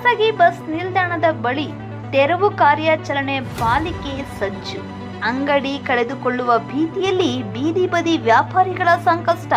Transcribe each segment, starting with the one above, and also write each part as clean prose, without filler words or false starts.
ಖಾಸಗಿ ಬಸ್ ನಿಲ್ದಾಣದ ಬಳಿ ತೆರವು ಕಾರ್ಯಾಚರಣೆ ಪಾಲಿಕೆ ಸಜ್ಜು. ಅಂಗಡಿ ಕಳೆದುಕೊಳ್ಳುವ ಭೀತಿಯಲ್ಲಿ ಬೀದಿ ಬದಿ ವ್ಯಾಪಾರಿಗಳ ಸಂಕಷ್ಟ.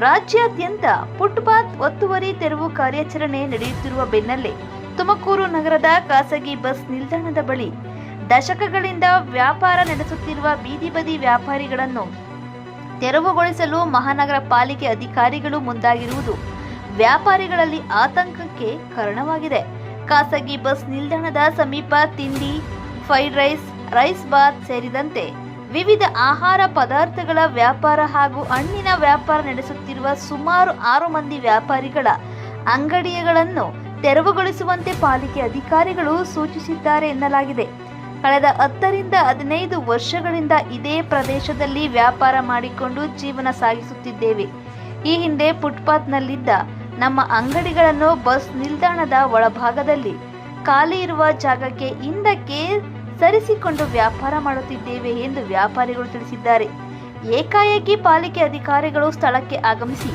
ರಾಜ್ಯಾದ್ಯಂತ ಫುಟ್ಪಾತ್ ಒತ್ತುವರಿ ತೆರವು ಕಾರ್ಯಾಚರಣೆ ನಡೆಯುತ್ತಿರುವ ಬೆನ್ನಲ್ಲೇ ತುಮಕೂರು ನಗರದ ಖಾಸಗಿ ಬಸ್ ನಿಲ್ದಾಣದ ಬಳಿ ದಶಕಗಳಿಂದ ವ್ಯಾಪಾರ ನಡೆಸುತ್ತಿರುವ ಬೀದಿ ಬದಿ ವ್ಯಾಪಾರಿಗಳನ್ನು ತೆರವುಗೊಳಿಸಲು ಮಹಾನಗರ ಪಾಲಿಕೆ ಅಧಿಕಾರಿಗಳು ಮುಂದಾಗಿರುವುದು ವ್ಯಾಪಾರಿಗಳಲ್ಲಿ ಆತಂಕಕ್ಕೆ ಕಾರಣವಾಗಿದೆ. ಖಾಸಗಿ ಬಸ್ ನಿಲ್ದಾಣದ ಸಮೀಪ ತಿಂಡಿ, ಫ್ರೈಡ್ ರೈಸ್, ರೈಸ್ ಬಾತ್ ಸೇರಿದಂತೆ ವಿವಿಧ ಆಹಾರ ಪದಾರ್ಥಗಳ ವ್ಯಾಪಾರ ಹಾಗೂ ಹಣ್ಣಿನ ವ್ಯಾಪಾರ ನಡೆಸುತ್ತಿರುವ ಸುಮಾರು 6 ಮಂದಿ ವ್ಯಾಪಾರಿಗಳ ಅಂಗಡಿಗಳನ್ನು ತೆರವುಗೊಳಿಸುವಂತೆ ಪಾಲಿಕೆ ಅಧಿಕಾರಿಗಳು ಸೂಚಿಸಿದ್ದಾರೆ ಎನ್ನಲಾಗಿದೆ. ಕಳೆದ 10 ರಿಂದ 15 ವರ್ಷಗಳಿಂದ ಇದೇ ಪ್ರದೇಶದಲ್ಲಿ ವ್ಯಾಪಾರ ಮಾಡಿಕೊಂಡು ಜೀವನ ಸಾಗಿಸುತ್ತಿದ್ದೇವೆ. ಈ ಹಿಂದೆ ಫುಟ್ಪಾತ್ನಲ್ಲಿದ್ದ ನಮ್ಮ ಅಂಗಡಿಗಳನ್ನು ಬಸ್ ನಿಲ್ದಾಣದ ಒಳಭಾಗದಲ್ಲಿ ಖಾಲಿ ಇರುವ ಜಾಗಕ್ಕೆ ಹಿಂದಕ್ಕೆ ಸರಿಸಿಕೊಂಡು ವ್ಯಾಪಾರ ಮಾಡುತ್ತಿದ್ದೇವೆ ಎಂದು ವ್ಯಾಪಾರಿಗಳು ತಿಳಿಸಿದ್ದಾರೆ. ಏಕಾಏಕಿ ಪಾಲಿಕೆ ಅಧಿಕಾರಿಗಳು ಸ್ಥಳಕ್ಕೆ ಆಗಮಿಸಿ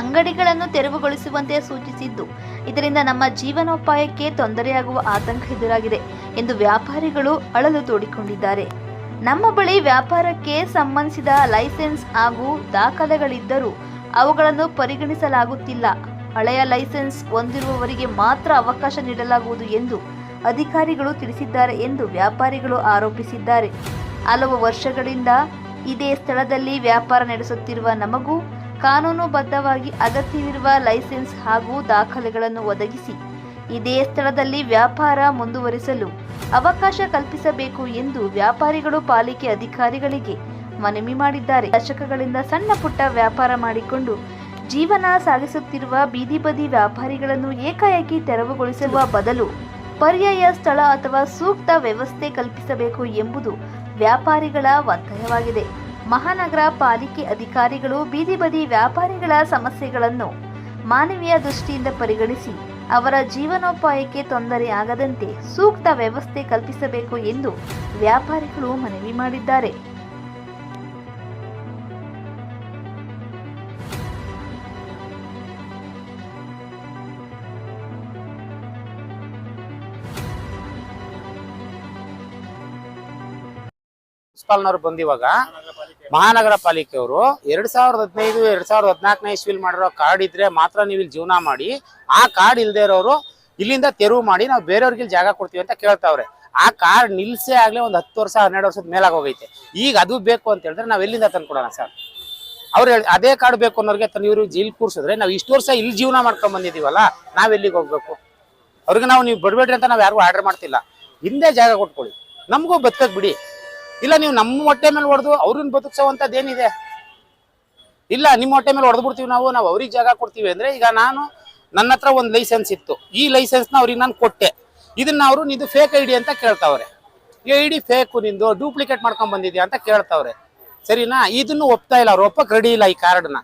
ಅಂಗಡಿಗಳನ್ನು ತೆರವುಗೊಳಿಸುವಂತೆ ಸೂಚಿಸಿದ್ದು, ಇದರಿಂದ ನಮ್ಮ ಜೀವನೋಪಾಯಕ್ಕೆ ತೊಂದರೆಯಾಗುವ ಆತಂಕ ಎದುರಾಗಿದೆ ಎಂದು ವ್ಯಾಪಾರಿಗಳು ಅಳಲು ತೋಡಿಕೊಂಡಿದ್ದಾರೆ. ನಮ್ಮ ಬಳಿ ವ್ಯಾಪಾರಕ್ಕೆ ಸಂಬಂಧಿಸಿದ ಲೈಸೆನ್ಸ್ ಹಾಗೂ ದಾಖಲೆಗಳಿದ್ದರೂ ಅವುಗಳನ್ನು ಪರಿಗಣಿಸಲಾಗುತ್ತಿಲ್ಲ. ಹಳೆಯ ಲೈಸೆನ್ಸ್ ಹೊಂದಿರುವವರಿಗೆ ಮಾತ್ರ ಅವಕಾಶ ನೀಡಲಾಗುವುದು ಎಂದು ಅಧಿಕಾರಿಗಳು ತಿಳಿಸಿದ್ದಾರೆ ಎಂದು ವ್ಯಾಪಾರಿಗಳು ಆರೋಪಿಸಿದ್ದಾರೆ. ಹಲವು ವರ್ಷಗಳಿಂದ ಇದೇ ಸ್ಥಳದಲ್ಲಿ ವ್ಯಾಪಾರ ನಡೆಸುತ್ತಿರುವ ನಮಗೂ ಕಾನೂನುಬದ್ಧವಾಗಿ ಅಗತ್ಯವಿರುವ ಲೈಸೆನ್ಸ್ ಹಾಗೂ ದಾಖಲೆಗಳನ್ನು ಒದಗಿಸಿ ಇದೇ ಸ್ಥಳದಲ್ಲಿ ವ್ಯಾಪಾರ ಮುಂದುವರಿಸಲು ಅವಕಾಶ ಕಲ್ಪಿಸಬೇಕು ಎಂದು ವ್ಯಾಪಾರಿಗಳು ಪಾಲಿಕೆ ಅಧಿಕಾರಿಗಳಿಗೆ ಮನವಿ ಮಾಡಿದ್ದಾರೆ. ದಶಕಗಳಿಂದ ಸಣ್ಣ ಪುಟ್ಟ ವ್ಯಾಪಾರ ಮಾಡಿಕೊಂಡು ಜೀವನ ಸಾಗಿಸುತ್ತಿರುವ ಬೀದಿ ಬದಿ ವ್ಯಾಪಾರಿಗಳನ್ನು ಏಕಾಏಕಿ ತೆರವುಗೊಳಿಸುವ ಬದಲು ಪರ್ಯಾಯ ಸ್ಥಳ ಅಥವಾ ಸೂಕ್ತ ವ್ಯವಸ್ಥೆ ಕಲ್ಪಿಸಬೇಕು ಎಂಬುದು ವ್ಯಾಪಾರಿಗಳ ಒತ್ತಾಯವಾಗಿದೆ. ಮಹಾನಗರ ಪಾಲಿಕೆ ಅಧಿಕಾರಿಗಳು ಬೀದಿ ಬದಿ ವ್ಯಾಪಾರಿಗಳ ಸಮಸ್ಯೆಗಳನ್ನು ಮಾನವೀಯ ದೃಷ್ಟಿಯಿಂದ ಪರಿಗಣಿಸಿ ಅವರ ಜೀವನೋಪಾಯಕ್ಕೆ ತೊಂದರೆಯಾಗದಂತೆ ಸೂಕ್ತ ವ್ಯವಸ್ಥೆ ಕಲ್ಪಿಸಬೇಕು ಎಂದು ವ್ಯಾಪಾರಿಗಳು ಮನವಿ ಮಾಡಿದ್ದಾರೆ. ಮುನ್ಸಿಪಾಲ್ನವ್ರು ಬಂದಿವಾಗ ಮಹಾನಗರ ಪಾಲಿಕೆಯವರು 2015 2014 ಇಸ್ವಿಲ್ ಮಾಡಿರೋ ಕಾರ್ಡ್ ಇದ್ರೆ ಮಾತ್ರ ನೀವು ಇಲ್ಲಿ ಜೀವನ ಮಾಡಿ, ಆ ಕಾರ್ಡ್ ಇಲ್ದೇ ಇರೋರು ಇಲ್ಲಿಂದ ತೆರವು ಮಾಡಿ ನಾವು ಬೇರೆಯವ್ರಿಗೆ ಜಾಗ ಕೊಡ್ತೀವಿ ಅಂತ ಕೇಳ್ತಾವ್ರೆ. ಆ ಕಾರ್ಡ್ ನಿಲ್ಸೇ ಆಗ್ಲೇ ಒಂದು 10 ವರ್ಷ 12 ವರ್ಷದ ಮೇಲಾಗ ಹೋಗೈತೆ. ಈಗ ಅದು ಬೇಕು ಅಂತ ಹೇಳಿದ್ರೆ ನಾವ್ ಎಲ್ಲಿಂದ ತಂದ್ಕೊಡೋಣ ಸರ್? ಅವ್ರು ಅದೇ ಕಾರ್ಡ್ ಬೇಕು ಅನ್ನೋರಿಗೆ ಇವ್ರು ಜೈಲ್ ಕೂರ್ಸಿದ್ರೆ ನಾವು ಇಷ್ಟು ವರ್ಷ ಇಲ್ಲಿ ಜೀವನ ಮಾಡ್ಕೊಂಡ್ ಬಂದಿದೀವಲ್ಲ, ನಾವ್ ಎಲ್ಲಿಗೆ ಹೋಗ್ಬೇಕು? ಅವ್ರಿಗೆ ನೀವು ಬಿಡ್ಬೇಡ್ರಿ ಅಂತ ನಾವ್ ಯಾರಿಗೂ ಆರ್ಡರ್ ಮಾಡ್ತಿಲ್ಲ. ಹಿಂದೆ ಜಾಗ ಕೊಟ್ಕೊಳ್ಳಿ, ನಮಗೂ ಬದುಕಕ್ ಬಿಡಿ. ಇಲ್ಲ ನೀವು ನಮ್ಮ ಹೊಟ್ಟೆ ಮೇಲೆ ಹೊಡೆದು ಅವ್ರನ್ನ ಬದುಕ್ಸೋವಂಥದ್ದೇನಿದೆ? ಇಲ್ಲ ನಿಮ್ಮ ಹೊಟ್ಟೆ ಮೇಲೆ ಹೊಡೆದು ಬಿಡ್ತೀವಿ ನಾವು ಅವ್ರಿಗೆ ಜಾಗ ಕೊಡ್ತೀವಿ ಅಂದ್ರೆ, ಈಗ ನನ್ನ ಹತ್ರ ಒಂದು ಲೈಸೆನ್ಸ್ ಇತ್ತು, ಈ ಲೈಸೆನ್ಸ್ನ ಅವ್ರಿಗೆ ನಾನು ಕೊಟ್ಟೆ, ಇದನ್ನ ಅವರು ನಿಂದು ಫೇಕ್ ಐಡಿ ಅಂತ ಕೇಳ್ತಾವ್ರೆ. ಈ ಐಡಿ ಫೇಕು, ನಿಂದು ಡೂಪ್ಲಿಕೇಟ್ ಮಾಡ್ಕೊಂಡ್ ಬಂದಿದ್ಯಾ ಅಂತ ಕೇಳ್ತಾವ್ರೆ. ಸರಿನಾ? ಇದನ್ನು ಒಪ್ತಾ ಇಲ್ಲ, ಅವ್ರು ಒಪ್ಪಕ್ ರೆಡಿ ಇಲ್ಲ ಈ ಕಾರ್ಡ್ನ.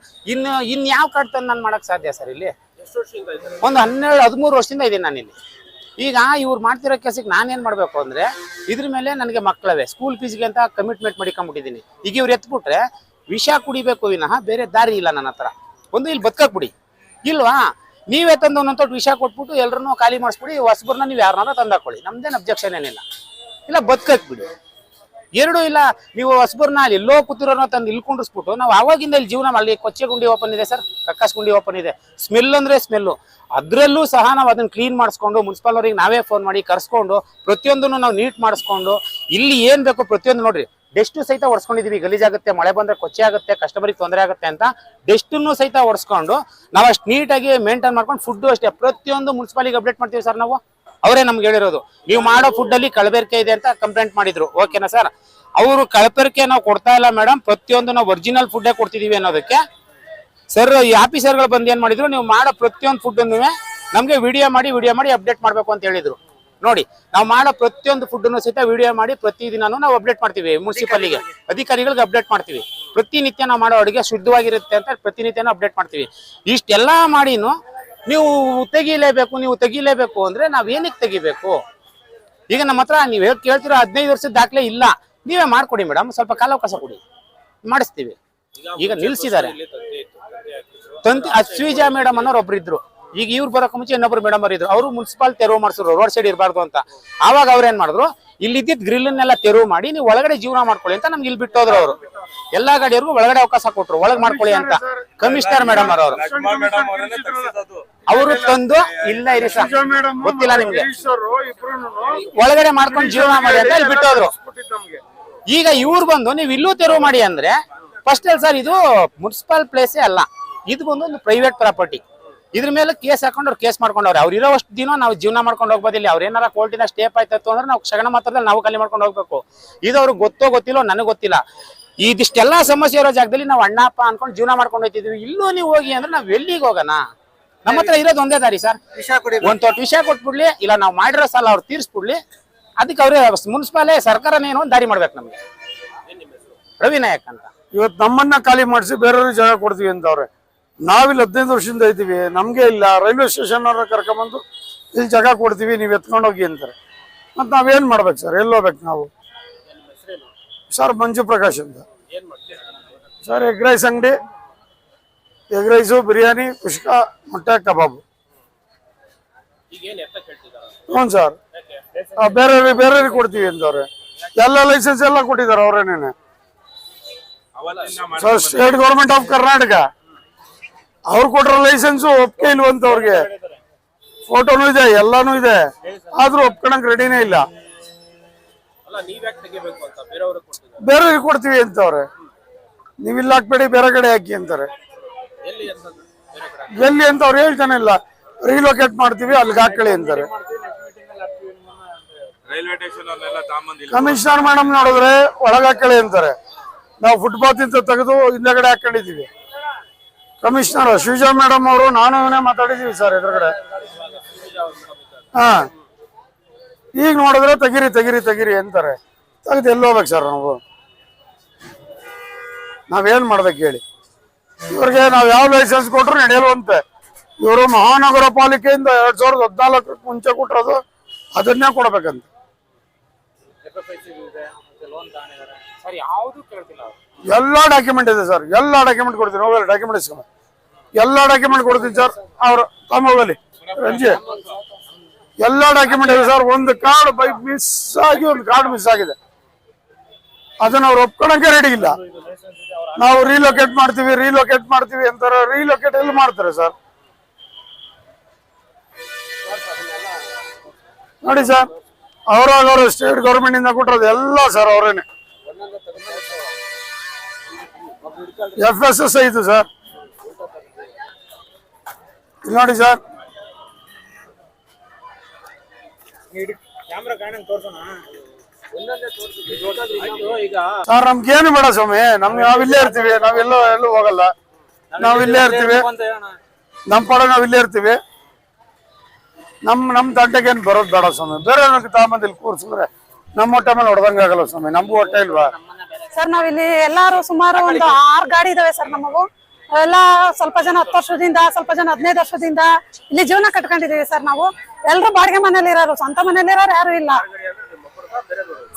ಇನ್ ಯಾವ ಕಾರ್ಡ್ ತಂದು ನಾನು ಮಾಡಕ್ ಸಾಧ್ಯ ಸರ್? ಇಲ್ಲಿ ಒಂದು 12-13 ವರ್ಷದಿಂದ ಇದ್ದೀನಿ ನಾನು ಇಲ್ಲಿ. ಈಗ ಇವ್ರು ಮಾಡ್ತಿರೋ ಕೆಲಸಕ್ಕೆ ನಾನೇನ್ ಮಾಡ್ಬೇಕು ಅಂದ್ರೆ, ಇದ್ರ ಮೇಲೆ ನನಗೆ ಮಕ್ಕಳವೆ ಸ್ಕೂಲ್ ಫೀಸ್ಗೆ ಅಂತ ಕಮಿಟ್ಮೆಂಟ್ ಮಾಡಿಕೊಂಡ್ಬಿಟ್ಟಿದ್ದೀನಿ. ಈಗ ಇವ್ರು ಎತ್ಬಿಟ್ರೆ ವಿಷ ಕುಡಿಬೇಕು ವಿನಃ ಬೇರೆ ದಾರಿ ಇಲ್ಲ ನನ್ನ ಹತ್ರ. ಒಂದು ಇಲ್ಲಿ ಬದುಕಕ್ ಬಿಡಿ, ಇಲ್ವಾ? ನೀವೇ ತಂದು ಒಂದೊಂದು ವಿಷ ಕೊಟ್ಬಿಟ್ಟು ಎಲ್ಲರನ್ನೂ ಖಾಲಿ ಮಾಡಿಸ್ಬಿಡಿ, ಹೊಸಬರ್ನ ನೀವು ಯಾರನ್ನಾರ ತಂದಾಕೊಳ್ಳಿ, ನಮ್ದೇನು ಅಬ್ಜೆಕ್ಷನ್ ಏನಿಲ್ಲ. ಇಲ್ಲ ಬದುಕಕ್ ಬಿಡಿ. ಎರಡು ಇಲ್ಲ, ನೀವು ಹೊಸಬರ್ನ ಅಲ್ಲಿ ಎಲ್ಲೋ ಕೂತಿರೋನ ತಂದು ಇಲ್ಲಿ ಕುಂಡಿಸ್ಬಿಟ್ಟು ನಾವು ಅವಾಗಿಂದ ಇಲ್ಲಿ ಜೀವನ ಅಲ್ಲಿ ಕೊಚ್ಚೆ ಗುಂಡಿ ಓಪನ್ ಇದೆ ಸರ್, ಕಕ್ಕಾಸ್ ಗುಂಡಿ ಓಪನ್ ಇದೆ, ಸ್ಮೆಲ್ ಅಂದ್ರೆ ಸ್ಮೆಲ್ಲು. ಅದ್ರಲ್ಲೂ ಸಹ ನಾವು ಅದನ್ನ ಕ್ಲೀನ್ ಮಾಡಿಸ್ಕೊಂಡು ಮುನ್ಸಿಪಲ್ ಅವ್ರಿಗೆ ನಾವೇ ಫೋನ್ ಮಾಡಿ ಕರ್ಸ್ಕೊಂಡು ಪ್ರತಿಯೊಂದನ್ನು ನಾವು ನೀಟ್ ಮಾಡಿಸ್ಕೊಂಡು ಇಲ್ಲಿ ಏನ್ ಬೇಕು ಪ್ರತಿಯೊಂದು ನೋಡ್ರಿ, ಡೆಸ್ಟ್ ಸಹಿತ ಒಡ್ಸ್ಕೊಂಡಿದೀವಿ. ಗಲೀಜಾಗುತ್ತೆ, ಮಳೆ ಬಂದ್ರೆ ಕೊಚ್ಚೆ ಆಗುತ್ತೆ, ಕಸ್ಟಮರಿಗೆ ತೊಂದರೆ ಆಗುತ್ತೆ ಅಂತ ಡೆಸ್ಟನ್ನು ಸಹಿತ ಒಡ್ಸ್ಕೊಂಡು ನಾವು ಅಷ್ಟು ನೀಟಾಗಿ ಮೇಂಟೈನ್ ಮಾಡ್ಕೊಂಡು ಫುಡ್ ಅಷ್ಟೇ ಪ್ರತಿಯೊಂದು ಮುನ್ಸಿಪಾಲಿಗೆ ಅಪ್ಡೇಟ್ ಮಾಡ್ತೀವಿ ಸರ್ ನಾವು. ಅವರೇ ನಮ್ಗೆ ಹೇಳಿರೋದು, ನೀವು ಮಾಡೋ ಫುಡ್ ಅಲ್ಲಿ ಕಲಬೆರಕೆ ಇದೆ ಅಂತ ಕಂಪ್ಲೇಂಟ್ ಮಾಡಿದ್ರು. ಓಕೆನಾ ಸರ್? ಅವರು ಕಲಬೆರಕೆ ನಾವು ಕೊಡ್ತಾ ಇಲ್ಲ ಮೇಡಮ್, ಪ್ರತಿಯೊಂದು ನಾವು ಒರಿಜಿನಲ್ ಫುಡ್ಡೇ ಕೊಡ್ತಿದೀವಿ ಅನ್ನೋದಕ್ಕೆ ಸರ್ ಈ ಆಫೀಸರ್ಗಳು ಬಂದು ಏನ್ ಮಾಡಿದ್ರು, ನೀವು ಮಾಡೋ ಪ್ರತಿಯೊಂದು ಫುಡ್ ನಮ್ಗೆ ವಿಡಿಯೋ ಮಾಡಿ ಅಪ್ಡೇಟ್ ಮಾಡ್ಬೇಕು ಅಂತ ಹೇಳಿದ್ರು. ನೋಡಿ ನಾವು ಮಾಡೋ ಪ್ರತಿಯೊಂದು ಫುಡ್ನು ಸಹಿತ ವಿಡಿಯೋ ಮಾಡಿ ಪ್ರತಿದಿನನೂ ನಾವು ಅಪ್ಡೇಟ್ ಮಾಡ್ತೀವಿ. ಮುನ್ಸಿಪಾಲಿಗೆ ಅಧಿಕಾರಿಗಳಿಗೆ ಅಪ್ಡೇಟ್ ಮಾಡ್ತೀವಿ. ಪ್ರತಿನಿತ್ಯ ನಾವು ಮಾಡೋ ಅಡುಗೆ ಶುದ್ಧವಾಗಿರುತ್ತೆ ಅಂತ ಪ್ರತಿನಿತ್ಯನೂ ಅಪ್ಡೇಟ್ ಮಾಡ್ತೀವಿ. ಇಷ್ಟೆಲ್ಲ ಮಾಡಿನೂ ನೀವು ತೆಗಿಲೇಬೇಕು ಅಂದ್ರೆ ನಾವ್ ಏನಕ್ಕೆ ತೆಗಿಬೇಕು? ಈಗ ನಮ್ಮ ಹತ್ರ ನೀವು ಕೇಳ್ತಿರೋ 15 ವರ್ಷದ ದಾಖಲೆ ಇಲ್ಲ, ನೀವೇ ಮಾಡ್ಕೊಡಿ ಮೇಡಮ್, ಸ್ವಲ್ಪ ಕಾಲಾವಕಾಶ ಕೊಡಿ, ಮಾಡಿಸ್ತೀವಿ. ಈಗ ನಿಲ್ಸಿದ್ದಾರೆ. ಅಶ್ವಿಜಾ ಮೇಡಮ್ ಅನ್ನೋರು ಒಬ್ರು ಇದ್ರು. ಈಗ ಇವ್ರು ಬರೋಕೆ ಮುಂಚೆ ಇನ್ನೊಬ್ರು ಮೇಡಮ್ ಅವರು ಇದ್ರು. ಅವರು ಮುನ್ಸಿಪಾಲ್ ತೆರವು ಮಾಡಿಸಿದ್ರು, ರೋಡ್ ಸೈಡ್ ಇರಬಾರ್ದು ಅಂತ. ಆವಾಗ ಅವ್ರು ಏನ್ ಮಾಡಿದ್ರು, ಇಲ್ಲಿದ್ದ ಗ್ರಿಲ್ನೆಲ್ಲ ತೆರವು ಮಾಡಿ ನೀವು ಒಳಗಡೆ ಜೀವನ ಮಾಡ್ಕೊಳ್ಳಿ ಅಂತ ನಮ್ಗೆ ಇಲ್ಲಿ ಬಿಟ್ಟು ಹೋದ್ರು. ಅವರು ಎಲ್ಲಾ ಗಾಡಿಯವ್ರಿಗೂ ಒಳಗಡೆ ಅವಕಾಶ ಕೊಟ್ರು, ಒಳಗ್ ಮಾಡ್ಕೊಳ್ಳಿ ಅಂತ. ಕಮಿಷನರ್ ಮೇಡಮ್ ಅವರು ಅವರು ತಂದು ಇಲ್ಲ ಇರಿ ಸರ್, ಗೊತ್ತಿಲ್ಲ ನಿಮ್ಗೆ, ಒಳಗಡೆ ಮಾಡ್ಕೊಂಡು ಜೀವನ ಮಾಡಿ ಅಂತ ಇಲ್ಲಿ ಬಿಟ್ಟು ಹೋದ್ರು. ಈಗ ಇವ್ರು ಬಂದು ನೀವು ಇಲ್ಲೂ ತೆರವು ಮಾಡಿ ಅಂದ್ರೆ ಫಸ್ಟ್ ಅಲ್ ಸರ್, ಇದು ಮುನ್ಸಿಪಲ್ ಪ್ಲೇಸೇ ಅಲ್ಲ, ಇದು ಬಂದು ಒಂದು ಪ್ರೈವೇಟ್ ಪ್ರಾಪರ್ಟಿ. ಇದ್ರ ಮೇಲೆ ಕೇಸ್ ಹಾಕೊಂಡು ಅವ್ರು ಕೇಸ್ ಮಾಡ್ಕೊಂಡವ್ರೆ. ಅವ್ರು ಇರೋಷ್ಟು ದಿನ ನಾವು ಜೀವನ ಮಾಡ್ಕೊಂಡು ಹೋಗ್ಬೋದಿಲ್ಲ. ಅವ್ರ ಏನಾರ ಕೋರ್ಟಿನ ಸ್ಟೇಪ್ ಆಯ್ತು ಅಂದ್ರೆ ನಾವು ಕ್ಷಣ ಮಾತ್ರದಲ್ಲಿ ನಾವು ಖಾಲಿ ಮಾಡ್ಕೊಂಡು ಹೋಗ್ಬೇಕು. ಇದು ಅವ್ರಿಗೆ ಗೊತ್ತಿಲ್ಲೋ ನನಗೆ ಗೊತ್ತಿಲ್ಲ. ಇದಿಷ್ಟೆಲ್ಲಾ ಸಮಸ್ಯೆ ಇರೋ ಜಾಗದಲ್ಲಿ ನಾವು ಅಣ್ಣಪ್ಪ ಅನ್ಕೊಂಡು ಜೀವನ ಮಾಡ್ಕೊಂಡು ಹೋಗ್ತಿದ್ವಿ. ಇಲ್ಲೂ ನೀವು ಹೋಗಿ ಅಂದ್ರೆ ನಾವ್ ಎಲ್ಲಿಗೆ ಹೋಗೋಣ? ನಮ್ಮ ಹತ್ರ ಇರೋದು ಒಂದೇ ದಾರಿ ಸರ್, ಒಂದ್ ತೊಟ್ಟು ವಿಷಯ ಕೊಟ್ಬಿಡ್ಲಿ, ಇಲ್ಲ ನಾವು ಮಾಡಿರೋ ಸಾಲ ಅವ್ರು ತೀರ್ಸ್ಬಿಡ್ಲಿ. ಅದಕ್ಕೆ ಅವ್ರೆ ಮುನ್ಸಿಪಾಲೇ ಸರ್ಕಾರನೇ ಏನೋ ಒಂದು ದಾರಿ ಮಾಡ್ಬೇಕು ನಮ್ಗೆ. ರವಿ ನಾಯಕ್ ಅಂತ ಇವತ್ತು ನಮ್ಮನ್ನ ಖಾಲಿ ಮಾಡಿಸಿ ಬೇರೆಯವ್ರಿಗೆ ಜಾಗ ಕೊಡ್ತೀವಿ ಅಂತವ್ರೆ. ನಾವಿಲ್ಲಿ 15 ವರ್ಷದಿಂದ ಇದ್ದೀವಿ, ನಮ್ಗೆ ಇಲ್ಲ. ರೈಲ್ವೆ ಸ್ಟೇಷನ್ ಅವ್ರನ್ನ ಕರ್ಕೊಂಬಂದು ಇಲ್ಲಿ ಜಾಗ ಕೊಡ್ತೀವಿ, ನೀವು ಎತ್ಕೊಂಡು ಹೋಗಿ ಅಂತಾರೆ. ಮತ್ತೆ ನಾವೇನ್ ಮಾಡ್ಬೇಕು ಸರ್? ಎಲ್ಲಿ ಹೋಗ್ಬೇಕು ನಾವು? ಸರ್ ಮಂಜು ಪ್ರಕಾಶ್ ಅಂತ ಸರ್. ಎಗ್ ರೈಸ್ ಅಂಗಡಿ, ಎಗ್ ರೈಸು, ಬಿರಿಯಾನಿ, ಕುಷ್ಕ, ಮೊಟ್ಟೆ, ಕಬಾಬು. ಹ್ಞೂ ಸರ್, ಬೇರೆಯವ್ರಿಗೆ ಕೊಡ್ತೀವಿ ಅಂತವ್ರೆ. ಎಲ್ಲ ಲೈಸೆನ್ಸ್ ಎಲ್ಲ ಕೊಟ್ಟಿದ್ದಾರೆ ಅವ್ರೇನೇನೆ sir. State government of Karnataka ಅವ್ರು ಕೊಟ್ಟಿರೋ ಲೈಸೆನ್ಸು ಒಪ್ಪಿಗೆ ಇಲ್ವಂತ ಅವ್ರಿಗೆ. ಫೋಟೋನು ಇದೆ, ಎಲ್ಲಾನು ಇದೆ, ಆದ್ರೂ ಒಪ್ಕೊಳಕ್ ರೆಡಿನೇ ಇಲ್ಲ. ಬೇರೆಯವ್ರಿಗೆ ಕೊಡ್ತೀವಿ ಅಂತವ್ರೆ. ನೀವ್ ಇಲ್ಲಿ ಹಾಕ್ಬೇಡಿ, ಬೇರೆ ಕಡೆ ಹಾಕಿ ಅಂತಾರೆ. ಎಲ್ಲಿ ಅಂತ ಅವ್ರು ಹೇಳ್ತಾನೆ ಇಲ್ಲ. ರೀಲೊಕೇಟ್ ಮಾಡ್ತೀವಿ, ಅಲ್ಲಿಗೆ ಹಾಕೊಳ್ಳಿ ಅಂತಾರೆ. ಕಮಿಷನರ್ ಮೇಡಮ್ ನೋಡಿದ್ರೆ ಒಳಗೆ ಹಾಕೊಳ್ಳಿ ಅಂತಾರೆ. ನಾವು ಫುಟ್ಪಾತ್ ಇಂದ ತೆಗೆದು ಹಿಂದಗಡೆ ಹಾಕೊಂಡಿದೀವಿ. ಕಮಿಷನರ್ ಶಿವಜಾ ಮೇಡಮ್ ಅವರು ನಾನು ಇವನೇ ಮಾತಾಡಿದೀವಿ ಸರ್ ಎದುರುಗಡೆ. ಹಾ, ಈಗ ನೋಡಿದ್ರೆ ತೆಗಿರಿ ಅಂತಾರೆ. ತೆಗೆದು ಎಲ್ಲಿ ಹೋಗ್ಬೇಕು ಸರ್? ನಾವೇನ್ ಮಾಡ್ಬೇಕು ಹೇಳಿ? ಇವ್ರಿಗೆ ನಾವ್ ಯಾವ ಲೈಸೆನ್ಸ್ ಕೊಟ್ರು ನಡೆಯಲ್ವಂತೆ. ಇವರು ಮಹಾನಗರ ಪಾಲಿಕೆಯಿಂದ 2014 ಮುಂಚೆ ಕೊಟ್ಟಿರೋದು ಅದನ್ನೇ ಕೊಡ್ಬೇಕಂತ. ಎಲ್ಲಾ ಡಾಕ್ಯುಮೆಂಟ್ ಇದೆ ಸರ್, ಎಲ್ಲಾ ಡಾಕ್ಯುಮೆಂಟ್ ಕೊಡ್ತೀನಿ. ಹೋಗಲಿ ಡಾಕ್ಯುಮೆಂಟ್ ಇಸ್ಕೊಂಬ, ಎಲ್ಲಾ ಡಾಕ್ಯುಮೆಂಟ್ ಕೊಡ್ತೀನಿ ಸರ್. ಅವ್ರ ಹೋಗಲಿ ರಂಜಿ, ಎಲ್ಲಾ ಡಾಕ್ಯುಮೆಂಟ್ ಇದೆ ಸರ್. ಒಂದು ಕಾರ್ಡ್ ಬೈ ಮಿಸ್ ಆಗಿ ಒಂದು ಕಾರ್ಡ್ ಮಿಸ್ ಆಗಿದೆ, ಅದನ್ನ ಅವ್ರು ಒಪ್ಕೊಳಕ್ಕೆ ರೆಡಿ ಇಲ್ಲ. ನಾವು ರೀಲೊಕೇಟ್ ಮಾಡ್ತೀವಿ ಅಂತಾರೆ. ರೀಲೊಕೇಟ್ ಎಲ್ಲಿ ಮಾಡ್ತಾರೆ ಸರ್? ನೋಡಿ ಸರ್, ಅವ್ರಾಗ ಸ್ಟೇಟ್ ಗೌರ್ಮೆಂಟ್ ಇಂದ ಕೊಟ್ಟಿರೋದು ಎಲ್ಲ ಸರ್ ಅವರೇನೆ. FSS ಇದು ಸರ್. ಇಲ್ಲಿ ನೋಡಿ ಸರ್, ಸರ್ ನಮ್ಗೇನು ಬೇಡ ಸ್ವಾಮಿ, ನಾವಿಲ್ಲೇ ಇರ್ತೀವಿ, ನಾವೆಲ್ಲೋ ಹೋಗಲ್ಲ. ನಾವಿಲ್ಲೇ ಇರ್ತೀವಿ, ನಮ್ಮ ಪಡ ನಾವಿಲ್ಲೇ ಇರ್ತೀವಿ. ನಮ್ ತಂಟೆಗೆ ಏನ್ ಬರೋದು ಬೇಡ ಸ್ವಾಮಿ. ಬೇರೆ ತಗೊಂಬಂದು ಇಲ್ಲಿ ಕೂರ್ಸಿದ್ರೆ ನಮ್ಮ ಹೊಟ್ಟೆ ಮೇಲೆ ಹೊಡೆದಂಗ ಆಗಲ್ಲ ಸ್ವಾಮಿ. ನಮಗೂ ಹೊಟ್ಟೆ ಇಲ್ವಾ ಸರ್? ನಾವಿಲ್ಲಿ ಎಲ್ಲಾರು ಸುಮಾರು ಒಂದು 6 ಗಾಡಿ ಇದಾವೆ ಸರ್ ನಮಗೂ. ಅವೆಲ್ಲ ಸ್ವಲ್ಪ ಜನ 10 ವರ್ಷದಿಂದ, ಸ್ವಲ್ಪ ಜನ 15 ವರ್ಷದಿಂದ ಇಲ್ಲಿ ಜೀವನ ಕಟ್ಕೊಂಡಿದೀವಿ ಸರ್. ನಾವು ಎಲ್ರು ಬಾಡಿಗೆ ಮನೇಲಿ ಇರೋರು, ಸ್ವಂತ ಮನೇಲಿ ಇರೋರು ಯಾರು ಇಲ್ಲ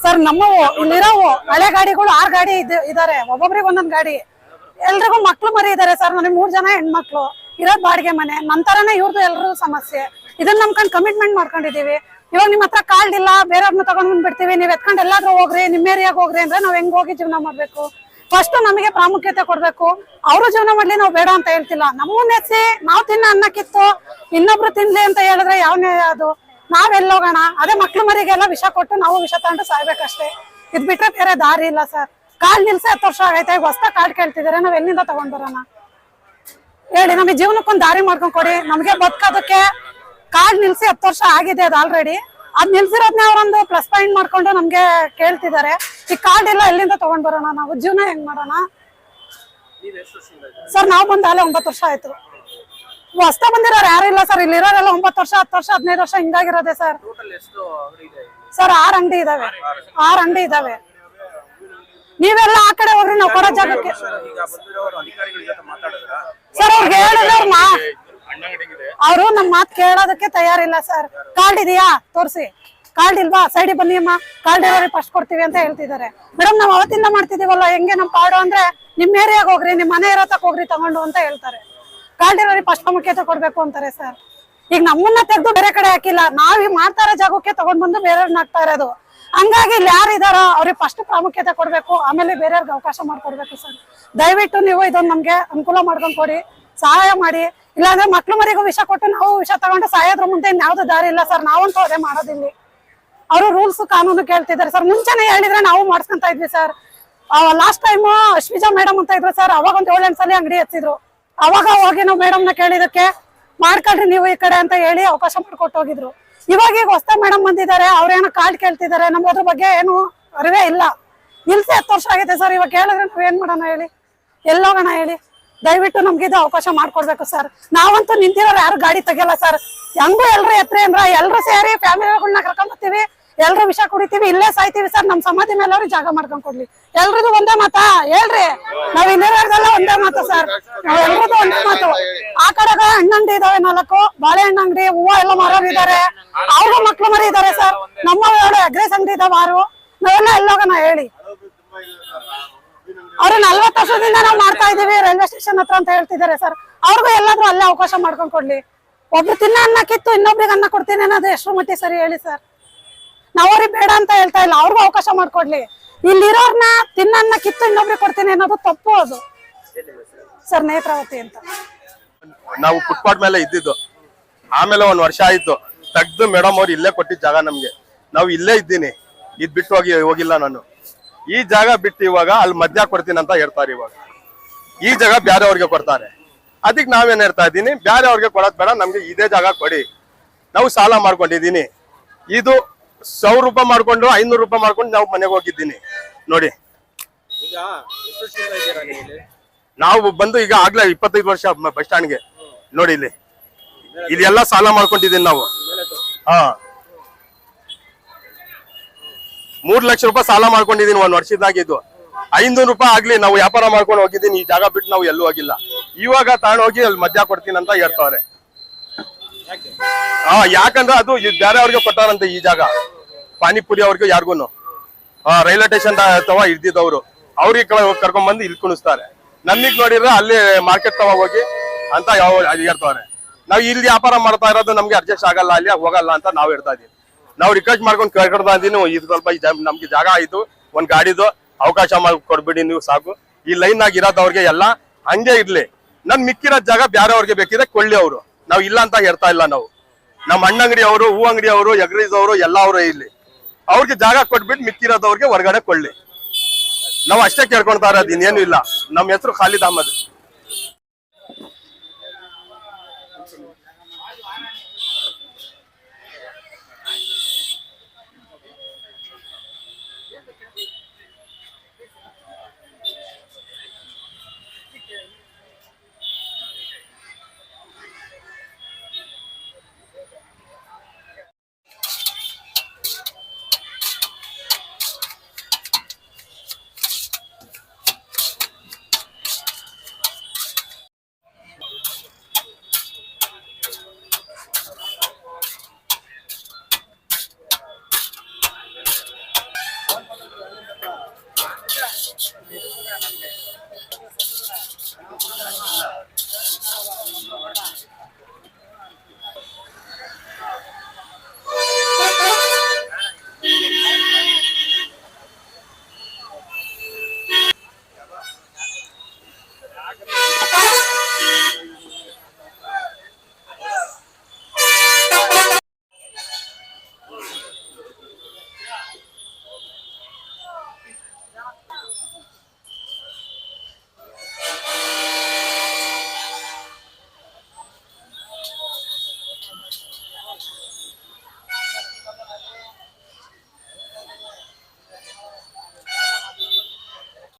ಸರ್. ನಮ್ಮವು ಇಲ್ಲಿರೋವು ಹಳೆ ಗಾಡಿಗಳು 6 ಗಾಡಿ ಇದಾರೆ, ಒಬ್ಬೊಬ್ರಿಗೆ ಒಂದೊಂದ್ ಗಾಡಿ. ಎಲ್ರಿಗೂ ಮಕ್ಳು ಮರಿ ಇದಾರೆ ಸರ್. ನನಗೆ 3 ಜನ ಹೆಣ್ಮಕ್ಳು, ಇರೋದ್ ಬಾಡಿಗೆ ಮನೆ. ನಂತರನೇ ಇವ್ರದ್ದು ಎಲ್ರು ಸಮಸ್ಯೆ. ಇದನ್ನ ನಮ್ಕೊಂಡು ಕಮಿಟ್ಮೆಂಟ್ ಮಾಡ್ಕೊಂಡಿದೀವಿ. ಇವಾಗ ನಿಮ್ ಹತ್ರ ಕಾರ್ಡ್ ಇಲ್ಲ, ಬೇರೆಯವ್ರನ್ನ ತಗೊಂಡ್ ಬಂದ್ಬಿಡ್ತೀವಿ, ನೀವ್ ಎತ್ಕೊಂಡು ಎಲ್ಲಾದ್ರೂ ಹೋಗ್ರಿ, ನಿಮ್ಮ ಏರಿಯಾಗ ಹೋಗ್ರಿ ಅಂದ್ರೆ ನಾವ್ ಹೆಂಗ್ ಹೋಗಿ ಜೀವನ ಮಾಡ್ಬೇಕು? ಫಸ್ಟ್ ನಮಗೆ ಪ್ರಾಮುಖ್ಯತೆ ಕೊಡ್ಬೇಕು. ಅವರು ಜೀವನ ಮಾಡ್ಲಿ, ನಾವು ಬೇಡ ಅಂತ ಹೇಳ್ತಿಲ್ಲ. ನಮ್ಮನ್ನ ಎತ್ಸಿ ನಾವು ತಿನ್ನ ಅನ್ನಕ್ಕಿತ್ತು ಇನ್ನೊಬ್ರು ತಿನ್ಲಿ ಅಂತ ಹೇಳಿದ್ರೆ ಯಾವನೇ ಅದು? ನಾವೆಲ್ಲ ಹೋಗೋಣ? ಅದೇ ಮಕ್ಳು ಮರಿಗೆಲ್ಲ ವಿಷ ಕೊಟ್ಟು ನಾವು ವಿಷ ತಗೊಂಡು ಸಾಯ್ಬೇಕಷ್ಟೇ. ಇದ್ ಬಿಟ್ರೆ ಬೇರೆ ದಾರಿ ಇಲ್ಲ ಸರ್. ಕಾರ್ಡ್ ನಿಲ್ಸಿ 10 ವರ್ಷ ಆಗೈತೆ, ಹೊಸ ಕಾರ್ಡ್ ಕೇಳ್ತಿದಾರೆ, ನಾವ್ ಎಲ್ಲಿಂದ ತಗೊಂಡ್ ಬರೋಣ ಹೇಳಿ? ನಮಗೆ ಜೀವನಕ್ಕೊಂದು ದಾರಿ ಮಾಡ್ಕೊಂಡ್ ಕೊಡಿ. ನಮ್ಗೆ ಬದುಕೋದಕ್ಕೆ ಕಾರ್ಡ್ ನಿಲ್ಸಿ 10 ವರ್ಷ ಆಗಿದೆ, ಅದು ಆಲ್ರೆಡಿ. ಅದ್ ನಿಲ್ಸಿರೋದ್ನ ಅವರೊಂದು ಪ್ಲಸ್ ಪಾಯಿಂಟ್ ಮಾಡ್ಕೊಂಡು ನಮ್ಗೆ ಕೇಳ್ತಿದ್ದಾರೆ. ಈ ಕಾರ್ಡ್ ಎಲ್ಲ ಎಲ್ಲಿಂದ ತಗೊಂಡ್ ಬರೋಣ? ನಾವು ಜೀವನ ಹೆಂಗ್ ಮಾಡೋಣ ಸರ್? ನಾವು ಬಂದ 9 ವರ್ಷ ಆಯ್ತು. ಹೊಸ್ತಾ ಬಂದಿರೋರು ಯಾರು ಇಲ್ಲ ಸರ್. ಇಲ್ಲಿರೋರೆಲ್ಲ 9 ವರ್ಷ, 10 ವರ್ಷ, 15 ವರ್ಷ ಹಿಂಗಾಗಿರೋದೆ ಸರ್. ಸರ್ 6 ಅಂಗಡಿ ಇದಾವೆ, 6 ಅಂಗಡಿ ಇದಾವೆ. ನೀವೆಲ್ಲ ಆ ಕಡೆ ಹೋಗ್ರಿ, ನಾವು ಕೊಡೋ ಜಾಗಕ್ಕೆ. ಸರ್ ಅವ್ರಿಗೆ ಹೇಳಿದ್ರೆ ಅವರು ನಮ್ಮ ಮಾತು ಕೇಳೋದಕ್ಕೆ ತಯಾರಿಲ್ಲ ಸರ್. ಕಾರ್ಡ್ ಇದೆಯಾ ತೋರಿಸಿ, ಕಾರ್ಡ್ ಇಲ್ವಾ ಸೈಡ್ ಬನ್ನಿ ಅಮ್ಮ, ಕಾರ್ಡ್ ಇರೋರಿಗೆ ಫಸ್ಟ್ ಕೊಡ್ತೀವಿ ಅಂತ ಹೇಳ್ತಿದ್ದಾರೆ. ಮೇಡಮ್ ನಾವು ಅವತ್ತಿಂದ ಮಾಡ್ತಿದೀವಲ್ಲ, ಹೆಂಗೆ ನಮ್ ಕಾರ್ಡು ಅಂದ್ರೆ ನಿಮ್ ಏರಿಯಾಗ ಹೋಗ್ರಿ, ನಿಮ್ ಮನೆ ಇರೋ ತಕ ಹೋಗ್ರಿ ತಗೊಂಡು ಅಂತ ಹೇಳ್ತಾರೆ. ಕಾರ್ಡ್ ಇರೋರಿಗೆ ಫಸ್ಟ್ ಪ್ರಾಮುಖ್ಯತೆ ಕೊಡ್ಬೇಕು ಅಂತಾರೆ ಸರ್. ಈಗ ನಮ್ಮನ್ನ ತೆಗೆದು ಬೇರೆ ಕಡೆ ಹಾಕಿಲ್ಲ, ನಾವ್ ಮಾಡ್ತಾ ಇರೋ ಜಾಗಕ್ಕೆ ತಗೊಂಡ್ ಬಂದು ಬೇರೆಯವ್ರನ್ನ ಹಾಕ್ತಾ ಇರೋದು. ಹಂಗಾಗಿ ಇಲ್ಲಿ ಯಾರು ಇದಾರೋ ಅವ್ರಿಗೆ ಫಸ್ಟ್ ಪ್ರಾಮುಖ್ಯತೆ ಕೊಡ್ಬೇಕು, ಆಮೇಲೆ ಬೇರೆಯವ್ರಿಗೆ ಅವಕಾಶ ಮಾಡ್ಕೊಡ್ಬೇಕು ಸರ್. ದಯವಿಟ್ಟು ನೀವು ಇದೊಂದು ನಮ್ಗೆ ಅನುಕೂಲ ಮಾಡ್ಕೊಂಡ್ ಕೊಡಿ, ಸಹಾಯ ಮಾಡಿ. ಇಲ್ಲಾಂದ್ರೆ ಮಕ್ಳು ಮರಿಗೂ ವಿಷ ಕೊಟ್ಟು ನಾವು ವಿಷ ತಗೊಂಡು ಸಾಯೋದ್ರ ಮುಂದೆ ಇನ್ಯಾವ್ದು ದಾರಿ ಇಲ್ಲ ಸರ್. ನಾವಂತೂ ಅದೇ ಮಾಡೋದಿಲ್ಲಿ. ಅವರು ರೂಲ್ಸ್ ಕಾನೂನು ಕೇಳ್ತಿದ್ದಾರೆ ಸರ್. ಮುಂಚೆನೆ ಹೇಳಿದ್ರೆ ನಾವು ಮಾಡ್ಸ್ಕೊಂತ ಇದ್ವಿ sir. Last time Ashwija madam ಅಂತ ಇದ್ರು ಸರ್, ಅವಾಗ ಒಂದು 7-8 ಸಲ ಅಂಗಡಿ ಹಚ್ಚಿದ್ರು. ಅವಾಗ ಹೋಗಿ ನಾವು ಮೇಡಮ್ನ ಕೇಳಿದಕ್ಕೆ ಮಾಡ್ಕೊಳ್ರಿ ನೀವು ಈ ಕಡೆ ಅಂತ ಹೇಳಿ ಅವಕಾಶ ಮಾಡ್ಕೊಟ್ಟು ಹೋಗಿದ್ರು. ಇವಾಗ ಈಗ ಹೊಸ ಮೇಡಮ್ ಬಂದಿದ್ದಾರೆ, ಅವ್ರೇನೋ ಕಾರ್ಡ್ ಕೇಳ್ತಿದ್ದಾರೆ, ನಮ್ಗೆ ಅದ್ರ ಬಗ್ಗೆ ಏನು ಅರಿವೇ ಇಲ್ಲ. ನಿಲ್ಸಿ 10 ವರ್ಷ ಆಗೈತೆ ಸರ್. ಇವಾಗ ಹೇಳಿದ್ರೆ ನಾವ್ ಏನ್ ಮಾಡೋಣ ಹೇಳಿ, ಎಲ್ಲೋಗೋಣ ಹೇಳಿ. ದಯವಿಟ್ಟು ನಮ್ಗೆ ಇದು ಅವಕಾಶ ಮಾಡ್ಕೊಡ್ಬೇಕು ಸರ್. ನಾವಂತೂ ನಿಂತಿರೋರು ಯಾರು ಗಾಡಿ ತೆಗಿಯಲ್ಲ ಸರ್. ಹೆಂಗು ಎಲ್ರು ಎತ್ರಿ ಅಂದ್ರ ಎಲ್ರು ಸೇರಿ ಫ್ಯಾಮಿಲಿಗಳನ್ನ ಕರ್ಕೊಂಡ್ ಬರ್ತೀವಿ, ಎಲ್ರು ವಿಷ ಕುಡಿತೀವಿ, ಇಲ್ಲೇ ಸಾಯ್ತೀವಿ ಸರ್. ನಮ್ ಸಮಾಧಿ ಮೇಲೆ ಅವ್ರಿಗೆ ಜಾಗ ಮಾಡ್ಕೊಂಡ್ ಕೊಡ್ಲಿ. ಎಲ್ರಿಗೂ ಒಂದೇ ಮಾತಾ ಹೇಳ್ರಿ, ನಾವ್ ಇನ್ನೆಲ್ಲ ಒಂದೇ ಮಾತು ಸರ್. ನಾವ್ ಎಲ್ರಿಗೂ ಒಂದೇ ಮಾತು. ಆ ಕಡೆಗ ಹಣ್ಣಂಗಡಿ ಇದಾವೆ 4, ಬಾಳೆಹಣ್ಣು ಅಂಗಡಿ, ಹೂವ ಎಲ್ಲ ಮಾರೋರಿದ್ದಾರೆ, ಅವ್ರಿಗೂ ಮಕ್ಳು ಮರಿ ಇದಾರೆ ಸರ್. ನಮ್ಮ 7 ಅಗ್ರೆಸ್ ಅಂಗಡಿ ಇದಾವ 6. ನಾವೆಲ್ಲ ಎಲ್ಲೋಗೋಣ ಹೇಳಿ. ಅವ್ರು 40 ವರ್ಷದಿಂದ ನಾವು ಮಾಡ್ತಾ ಇದೀವಿ ರೈಲ್ವೆ ಸ್ಟೇಷನ್ ಹತ್ರ ಅಂತ ಹೇಳ್ತಿದ್ದಾರೆ ಸರ್. ಅವ್ರಿಗೂ ಎಲ್ಲಾದ್ರೂ ಅಲ್ಲೇ ಅವಕಾಶ ಮಾಡ್ಕೊಂಡ್ ಕೊಡ್ಲಿ. ಒಬ್ರು ತಿನ್ನ ಅನ್ನ ಕಿತ್ತು ಇನ್ನೊಬ್ರಿಗೆ ಅನ್ನ ಕೊಡ್ತೀನಿ ಅನ್ನೋದು ಎಷ್ಟು ಮಟ್ಟಿಗೆ ಸರಿ ಹೇಳಿ ಸರ್. ನಾವ್ರಿಗೆ ಬೇಡ ಅಂತ ಹೇಳ್ತಾ ಇಲ್ಲ, ಅವ್ರಿಗೂ ಅವಕಾಶ ಮಾಡ್ಕೊಡ್ಲಿ. ಇಲ್ಲಿರೋರ್ನ ತಿನ್ನ ಕಿತ್ತು ಇನ್ನೊಬ್ರಿಗೆ ಕೊಡ್ತೀನಿ ಅನ್ನೋದು ತಪ್ಪು. ಅದು ಸರ್ ನೇತ್ರಾವತಿ ಅಂತ. ನಾವು ಫುಟ್ಪಾತ್ ಮೇಲೆ ಇದ್ದಿದ್ದು, ಆಮೇಲೆ 1 ವರ್ಷ ಆಯ್ತು ತೆಗ್ದು ಮೇಡಮ್ ಅವ್ರು ಇಲ್ಲೇ ಕೊಟ್ಟಿದ್ದ ಜಾಗ ನಮ್ಗೆ. ನಾವು ಇಲ್ಲೇ ಇದ್ದೀನಿ, ಇದ್ ಬಿಟ್ಟು ಹೋಗಿಲ್ಲ ನಾನು. ಈ ಜಾಗ ಬಿಟ್ಟು ಇವಾಗ ಅಲ್ಲಿ ಮಧ್ಯ ಕೊಡ್ತೀನಿ ಅಂತ ಹೇಳ್ತಾರೆ. ಇವಾಗ ಈ ಜಾಗ ಬ್ಯಾರೆ ಅವ್ರಿಗೆ ಕೊಡ್ತಾರೆ. ಅದಕ್ಕೆ ನಾವೇನ್ ಹೇಳ್ತಾ ಇದ್ದೀನಿ, ಬ್ಯಾರೆ ಅವ್ರಿಗೆ ಕೊಡೋದ್ ಬೇಡ, ನಮ್ಗೆ ಇದೇ ಜಾಗ ಕೊಡಿ. ನಾವು ಸಾಲ ಮಾಡ್ಕೊಂಡಿದೀನಿ. ಇದು 1000 ರೂಪಾಯಿ ಮಾಡ್ಕೊಂಡು 500 ರೂಪಾಯಿ ಮಾಡ್ಕೊಂಡು ನಾವು ಮನೆಗೆ ಹೋಗಿದ್ದೀನಿ ನೋಡಿ. ನಾವು ಬಂದು ಈಗ ಆಗ್ಲೇ 25 ವರ್ಷ ಬಸ್ ಸ್ಟ್ಯಾಂಡ್ಗೆ ನೋಡಿ. ಇಲ್ಲಿ ಎಲ್ಲ ಸಾಲ ಮಾಡ್ಕೊಂಡಿದ್ದೀನಿ ನಾವು. 3 ಲಕ್ಷ ರೂಪಾಯಿ ಸಾಲ ಮಾಡ್ಕೊಂಡಿದೀನಿ 1 ವರ್ಷದಾಗಿದ್ದು. 500 ರೂಪಾಯಿ ಆಗ್ಲಿ ನಾವು ವ್ಯಾಪಾರ ಮಾಡ್ಕೊಂಡು ಹೋಗಿದ್ದೀನಿ. ಈ ಜಾಗ ಬಿಟ್ಟು ನಾವು ಎಲ್ಲೂ ಹೋಗಿಲ್ಲ. ಇವಾಗ ತಗೊಂಡೋಗಿ ಅಲ್ಲಿ ಮಧ್ಯ ಕೊಡ್ತೀನಿ ಅಂತ ಹೇಳ್ತಾವ್ರೆ. ಯಾಕಂದ್ರೆ ಅದು ಬೇರೆ ಅವ್ರಿಗೆ ಕೊಟ್ಟಾರಂತೆ ಈ ಜಾಗ. ಪಾನಿಪುರಿ ಅವ್ರಿಗೆ ಯಾರಿಗೂನು ರೈಲ್ವೆ ಸ್ಟೇಷನ್ ತವ ಇದ್ದಿದ್ದವ್ರು ಅವ್ರಿಗೆ ಕರ್ಕೊಂಡ್ ಬಂದು ಇಲ್ಲಿ ಕುಣಿಸ್ತಾರೆ. ನಮಗ್ ನೋಡಿದ್ರೆ ಅಲ್ಲಿ ಮಾರ್ಕೆಟ್ ತವ ಹೋಗಿ ಅಂತ ಹೇಳ್ತಾವ್ರೆ. ನಾವ್ ಇಲ್ಲಿ ವ್ಯಾಪಾರ ಮಾಡ್ತಾ ಇರೋದು ನಮ್ಗೆ ಅಡ್ಜಸ್ಟ್ ಆಗಲ್ಲ, ಅಲ್ಲಿ ಹೋಗಲ್ಲ ಅಂತ ನಾವ್ ಹೇಳ್ತಾ ಇದೀವಿ. ನಾವು ರಿಕ್ವೆಸ್ಟ್ ಮಾಡ್ಕೊಂಡು ಕೇಳ್ಕೊಡ್ತಾ ಇದೀನಿ. ಇದು ಸ್ವಲ್ಪ ನಮ್ಗೆ ಜಾಗ ಆಯ್ತು, ಒಂದ್ ಗಾಡಿದು ಅವಕಾಶ ಮಾಡಿ ಕೊಡ್ಬಿಡಿ ನೀವು ಸಾಕು. ಈ ಲೈನ್ ಆಗಿ ಇರೋದವ್ರಿಗೆ ಎಲ್ಲ ಹಂಗೆ ಇರ್ಲಿ. ನನ್ ಮಿಕ್ಕಿರೋ ಜಾಗ ಬೇರೆ ಅವ್ರಿಗೆ ಬೇಕಿದೆ ಕೊಳ್ಳಿ ಅವರು. ನಾವ್ ಇಲ್ಲ ಅಂತ ಹೇಳ್ತಾ ಇಲ್ಲ. ನಾವು ನಮ್ಮ ಹಣ್ಣಂಗಡಿ ಅವರು, ಹೂ ಅಂಗಡಿ ಅವರು, ಎಗ್ರೀಸ್ ಅವರು ಎಲ್ಲ ಅವರು ಇಲ್ಲಿ ಅವ್ರಿಗೆ ಜಾಗ ಕೊಟ್ಬಿಟ್ಟು ಮಿಕ್ಕಿರೋದವ್ರಿಗೆ ಹೊರಗಡೆ ಕೊಳ್ಳಿ. ನಾವು ಅಷ್ಟೇ ಕೇಳ್ಕೊಳ್ತಾ ಇರೋದು, ಇನ್ನೇನು ಇಲ್ಲ. ನಮ್ಮ ಹೆಸರು ಖಾಲಿದ್ ಅಹಮದ್.